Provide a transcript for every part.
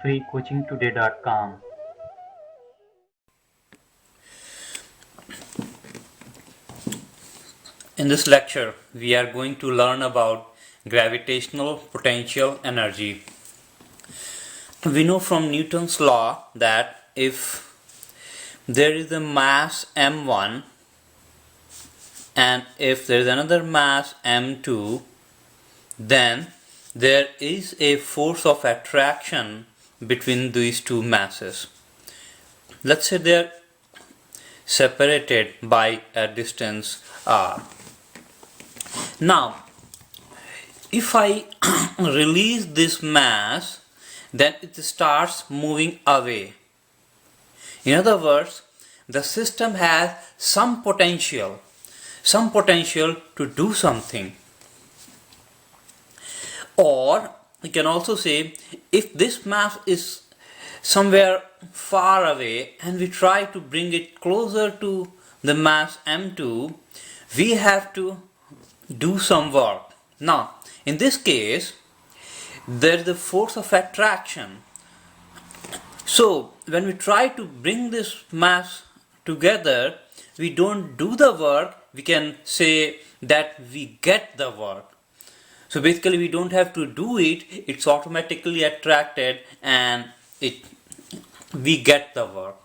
freecoachingtoday.com. In this lecture, we are going to learn about gravitational potential energy. We know from Newton's law that if there is a mass m1 and if there is another mass m2, then there is a force of attraction between these two masses. Let's say they are separated by a distance r. Now, if I release this mass, then it starts moving away. In other words, the system has some potential to do something. Or you can also say, if this mass is somewhere far away and we try to bring it closer to the mass m2, we have to do some work. Now, in this case, there is the force of attraction. So, when we try to bring this mass together, we don't do the work, we can say that we get the work. So basically we don't have to do it, it's automatically attracted and we get the work.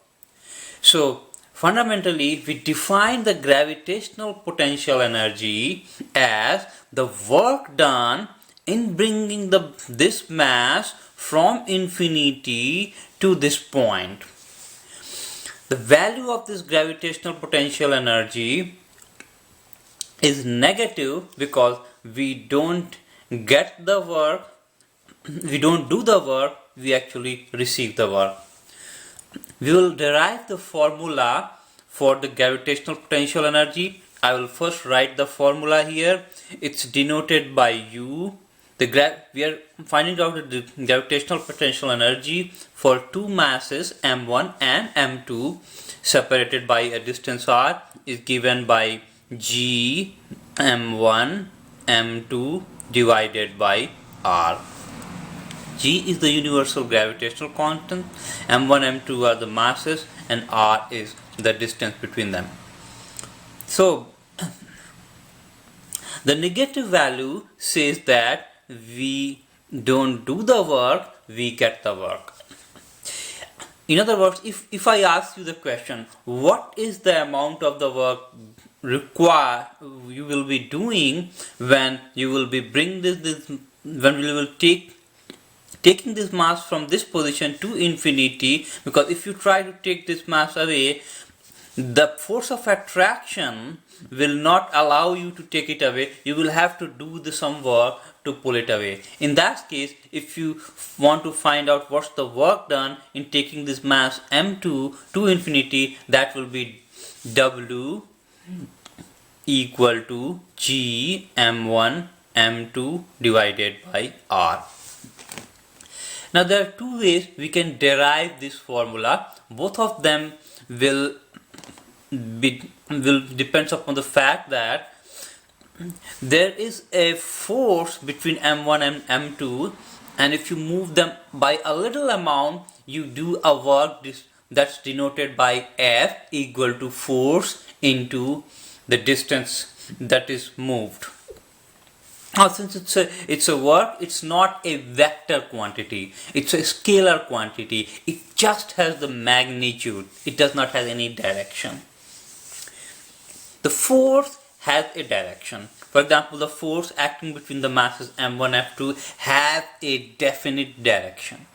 So fundamentally we define the gravitational potential energy as the work done in bringing this mass from infinity to this point. The value of this gravitational potential energy is negative because we don't get the work, we don't do the work, we actually receive the work. We will derive the formula for the gravitational potential energy. I will first write the formula here. It's denoted by U. We are finding out the gravitational potential energy for two masses m1 and m2 separated by a distance r is given by G m1 m2 divided by r. G is the universal gravitational constant, m1 m2 are the masses, and r is the distance between them. So the negative value says that we don't do the work, we get the work. In other words, if I ask you the question, what is the amount of the work you will be doing when you will be bring when you will taking this mass from this position to infinity, because if you try to take this mass away, the force of attraction will not allow you to take it away. You will have to do some work to pull it away. In that case, if you want to find out what's the work done in taking this mass m2 to infinity, that will be W equal to G m1 m2 divided by r. Now there are two ways we can derive this formula. Both of them will depends upon the fact that there is a force between m1 and m2, and if you move them by a little amount, you do a work that's denoted by F equal to force into the distance that is moved. Now since it's a work, it's not a vector quantity, it's a scalar quantity. It just has the magnitude, it does not have any direction. The force has a direction. For example, the force acting between the masses m1 and m2 have a definite direction.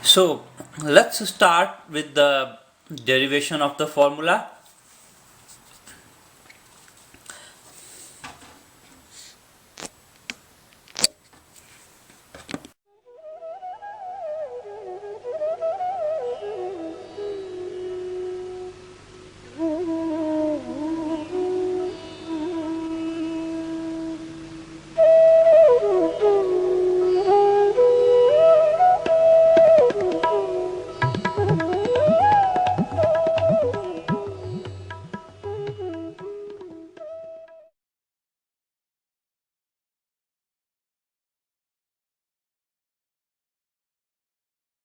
So let's start with the derivation of the formula.